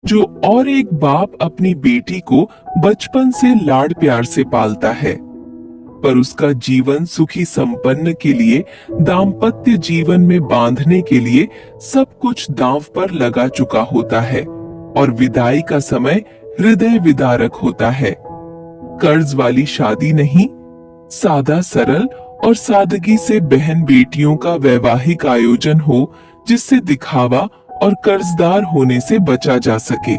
जो और एक बाप अपनी बेटी को बचपन से लाड प्यार से पालता है, पर उसका जीवन सुखी संपन्न के लिए, दाम्पत्य जीवन में बांधने के लिए सब कुछ दांव पर लगा चुका होता है और विदाई का समय हृदय विदारक होता है। कर्ज वाली शादी नहीं, सादा सरल और सादगी से बहन बेटियों का वैवाहिक आयोजन हो, जिससे दिखावा और कर्जदार होने से बचा जा सके।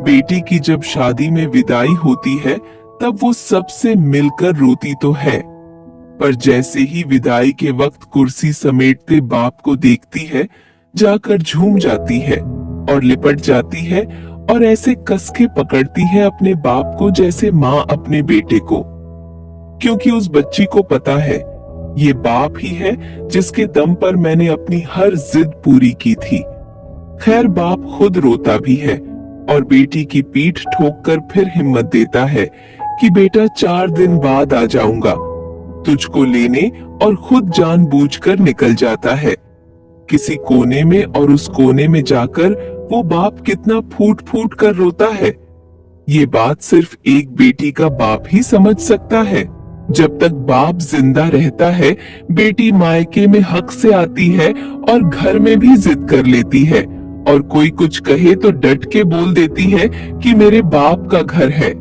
बेटी की जब शादी में विदाई होती है तब वो सबसे मिलकर रोती तो है, पर जैसे ही विदाई के वक्त कुर्सी समेटते बाप को देखती है, जाकर झूम जाती है और लिपट जाती है और ऐसे कस के पकड़ती है अपने बाप को जैसे माँ अपने बेटे को, क्योंकि उस बच्ची को पता है ये बाप ही है जिसके दम पर मैंने अपनी हर जिद पूरी की थी। खैर, बाप खुद रोता भी है और बेटी की पीठ ठोककर फिर हिम्मत देता है कि बेटा 4 दिन बाद आ जाऊंगा तुझको लेने, और खुद जानबूझकर निकल जाता है किसी कोने में, और उस कोने में जाकर वो बाप कितना फूट फूट कर रोता है, ये बात सिर्फ एक बेटी का बाप ही समझ सकता है। जब तक बाप जिंदा रहता है, बेटी मायके में हक से आती है और घर में भी जिद कर लेती है, और कोई कुछ कहे तो डट के बोल देती है कि मेरे बाप का घर है।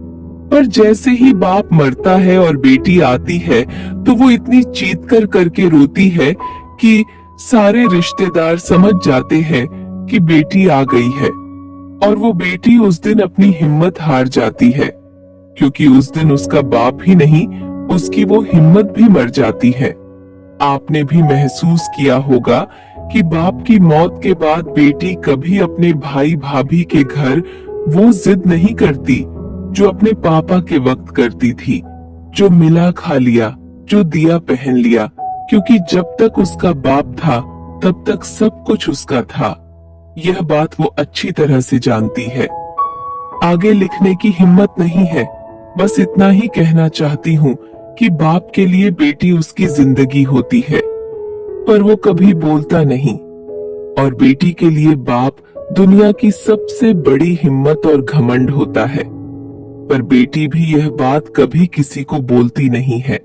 पर जैसे ही बाप मरता है और बेटी आती है, तो वो इतनी चीत कर करके रोती है कि सारे रिश्तेदार समझ जाते हैं कि बेटी आ गई है, और वो बेटी उस दिन अपनी हिम्मत हार जाती है, क्योंकि उस दिन उसका बाप ही नहीं, उसकी वो हिम्मत भी मर जाती है। आपने भी महसूस किया होगा कि बाप की मौत के बाद बेटी कभी अपने भाई भाभी के घर वो जिद नहीं करती जो अपने पापा के वक्त करती थी, जो मिला खा लिया, जो दिया पहन लिया, क्योंकि जब तक उसका बाप था तब तक सब कुछ उसका था। यह बात वो अच्छी तरह से जानती है। आगे लिखने की हिम्मत नहीं है, बस इतना ही कहना चाहती हूँ कि बाप के लिए बेटी उसकी जिंदगी होती है, पर वो कभी बोलता नहीं, और बेटी के लिए बाप दुनिया की सबसे बड़ी हिम्मत और घमंड होता है, पर बेटी भी यह बात कभी किसी को बोलती नहीं है।